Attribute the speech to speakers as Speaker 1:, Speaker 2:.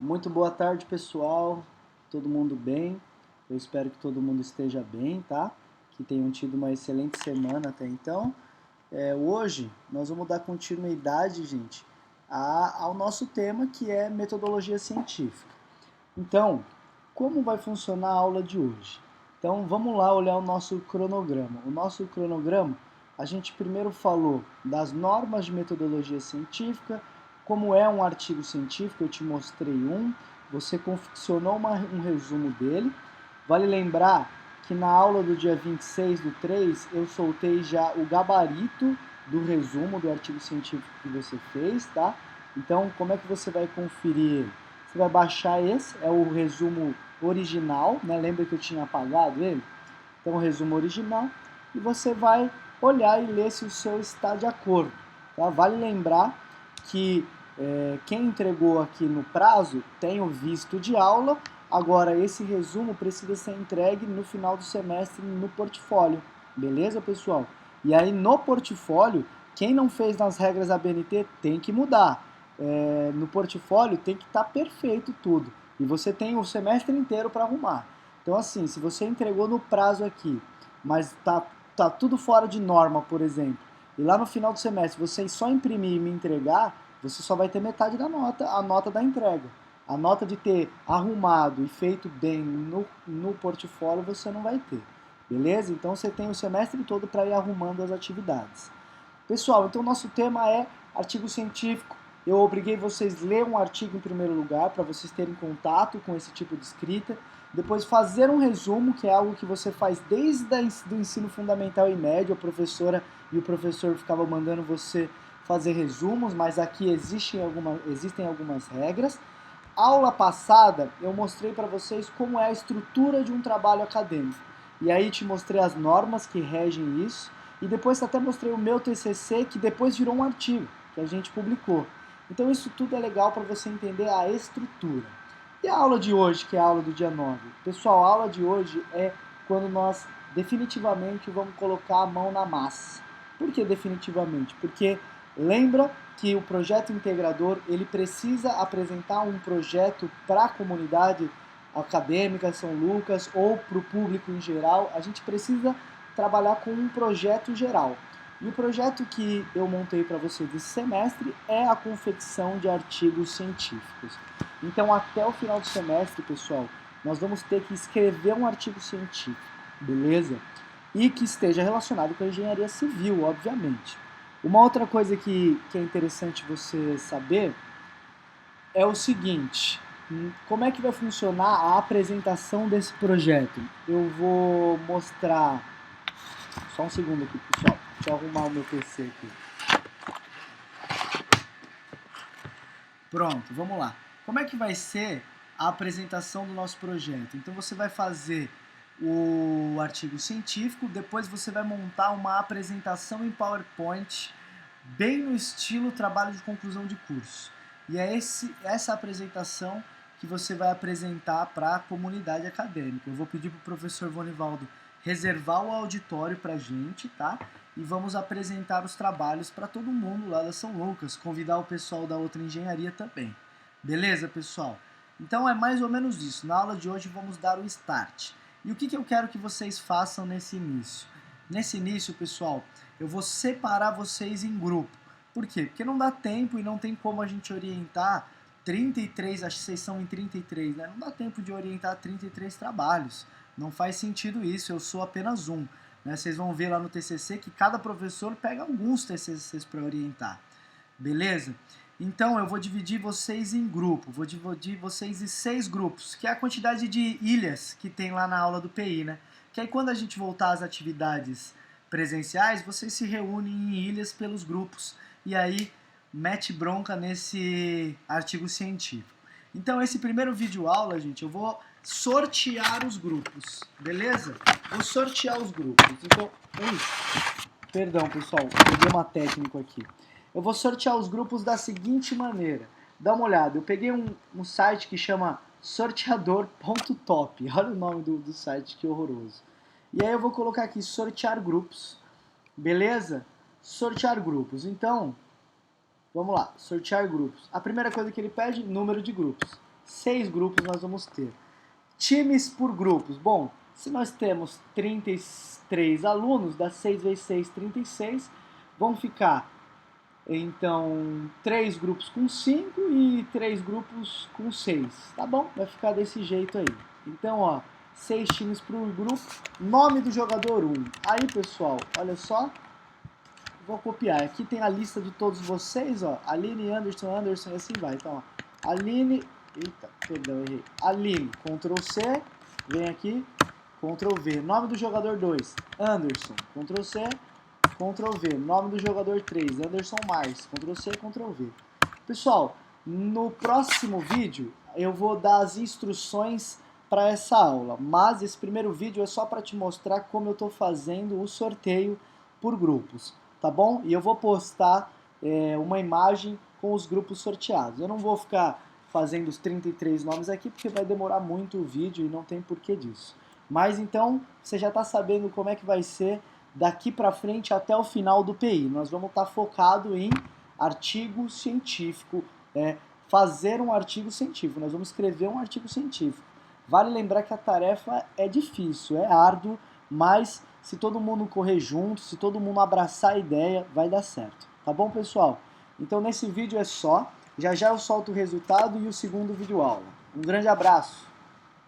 Speaker 1: Muito boa tarde, pessoal. Todo mundo bem? Eu espero que todo mundo esteja bem, tá? Que tenham tido uma excelente semana até então. Hoje nós vamos dar continuidade, gente, ao nosso tema que é metodologia científica. Então, como vai funcionar a aula de hoje? Então, vamos lá olhar o nosso cronograma. O nosso cronograma, a gente primeiro falou das normas de metodologia científica, como é um artigo científico, eu te mostrei você confeccionou um resumo dele. Vale lembrar que na aula do dia 26/3 eu soltei já o gabarito do resumo do artigo científico que você fez, tá? Então, como é que você vai conferir ele? Você vai baixar esse, é o resumo original, né? Lembra que eu tinha apagado ele? Então, o resumo original, e você vai olhar e ler se o seu está de acordo. Tá? Vale lembrar que quem entregou aqui no prazo tem o visto de aula, agora esse resumo precisa ser entregue no final do semestre no portfólio, beleza, pessoal? E aí no portfólio, quem não fez nas regras ABNT tem que mudar. No portfólio tem que estar perfeito tudo. E você tem o semestre inteiro para arrumar. Então, assim, se você entregou no prazo aqui, mas tá tudo fora de norma, por exemplo, e lá no final do semestre você só imprimir e me entregar, você só vai ter metade da nota, a nota da entrega. A nota de ter arrumado e feito bem no portfólio você não vai ter. Beleza? Então você tem o semestre todo para ir arrumando as atividades. Pessoal, então nosso tema é artigo científico. Eu obriguei vocês a ler um artigo em primeiro lugar, para vocês terem contato com esse tipo de escrita. Depois fazer um resumo, que é algo que você faz desde o ensino fundamental e médio. A professora e o professor ficavam mandando você fazer resumos, mas aqui existem algumas regras. Aula passada eu mostrei para vocês como é a estrutura de um trabalho acadêmico. E aí te mostrei as normas que regem isso. E depois até mostrei o meu TCC, que depois virou um artigo, que a gente publicou. Então isso tudo é legal para você entender a estrutura. E a aula de hoje, que é a aula do dia 9? Pessoal, a aula de hoje é quando nós definitivamente vamos colocar a mão na massa. Por que definitivamente? Porque lembra que o projeto integrador ele precisa apresentar um projeto para a comunidade acadêmica São Lucas ou para o público em geral. A gente precisa trabalhar com um projeto geral. E o projeto que eu montei para você desse semestre é a confecção de artigos científicos. Então, até o final do semestre, pessoal, nós vamos ter que escrever um artigo científico, beleza? E que esteja relacionado com a engenharia civil, obviamente. Uma outra coisa que é interessante você saber é o seguinte: como é que vai funcionar a apresentação desse projeto? Eu vou mostrar. Só um segundo aqui, pessoal. Deixa eu arrumar o meu PC aqui. Pronto, vamos lá. Como é que vai ser a apresentação do nosso projeto? Então você vai fazer o artigo científico, depois você vai montar uma apresentação em PowerPoint, bem no estilo trabalho de conclusão de curso. E é essa apresentação que você vai apresentar para a comunidade acadêmica. Eu vou pedir para o professor Vonivaldo reservar o auditório para a gente, tá? E vamos apresentar os trabalhos para todo mundo lá da São Lucas, convidar o pessoal da outra engenharia também. Beleza, pessoal? Então é mais ou menos isso. Na aula de hoje vamos dar o start. E o que eu quero que vocês façam nesse início? Nesse início, pessoal, eu vou separar vocês em grupo. Por quê? Porque não dá tempo e não tem como a gente orientar 33, acho que vocês são em 33, né? Não dá tempo de orientar 33 trabalhos. Não faz sentido isso, eu sou apenas um. Né? Vocês vão ver lá no TCC que cada professor pega alguns TCCs para orientar. Beleza? Então eu vou dividir vocês em grupo, vou dividir vocês em 6 grupos, que é a quantidade de ilhas que tem lá na aula do PI, né? Que aí quando a gente voltar às atividades presenciais, vocês se reúnem em ilhas pelos grupos e aí mete bronca nesse artigo científico. Então esse primeiro vídeo aula, gente, eu vou sortear os grupos, beleza? Vou sortear os grupos. Então, perdão, pessoal, peguei uma técnica aqui. Eu vou sortear os grupos da seguinte maneira. Dá uma olhada, eu peguei um site que chama sorteador.top. Olha o nome do site, que horroroso. E aí eu vou colocar aqui sortear grupos, beleza? Sortear grupos. Então, vamos lá, sortear grupos. A primeira coisa que ele pede, número de grupos. 6 grupos nós vamos ter. Times por grupos. Bom, se nós temos 33 alunos, dá 6 vezes 6, 36. Vão ficar, então, 3 grupos com 5 e 3 grupos com 6. Tá bom? Vai ficar desse jeito aí. Então, ó, 6 times por grupo. Nome do jogador 1. Aí, pessoal, olha só. Vou copiar. Aqui tem a lista de todos vocês, ó. Aline, Anderson, Anderson e assim vai. Então, ó, Aline... Eita, perdão, errei. Aline, Ctrl C. Vem aqui, Ctrl V. Nome do jogador 2, Anderson. Ctrl C, Ctrl V. Nome do jogador 3, Anderson Mais. Ctrl C, Ctrl V. Pessoal, no próximo vídeo eu vou dar as instruções para essa aula. Mas esse primeiro vídeo é só para te mostrar como eu estou fazendo o sorteio por grupos. Tá bom? E eu vou postar uma imagem com os grupos sorteados. Eu não vou ficar fazendo os 33 nomes aqui, porque vai demorar muito o vídeo e não tem porquê disso. Mas então, você já está sabendo como é que vai ser daqui para frente até o final do PI. Nós vamos estar focado em artigo científico, fazer um artigo científico. Nós vamos escrever um artigo científico. Vale lembrar que a tarefa é difícil, é árduo, mas se todo mundo correr junto, se todo mundo abraçar a ideia, vai dar certo. Tá bom, pessoal? Então nesse vídeo é só. Já já eu solto o resultado e o segundo vídeo aula. Um grande abraço!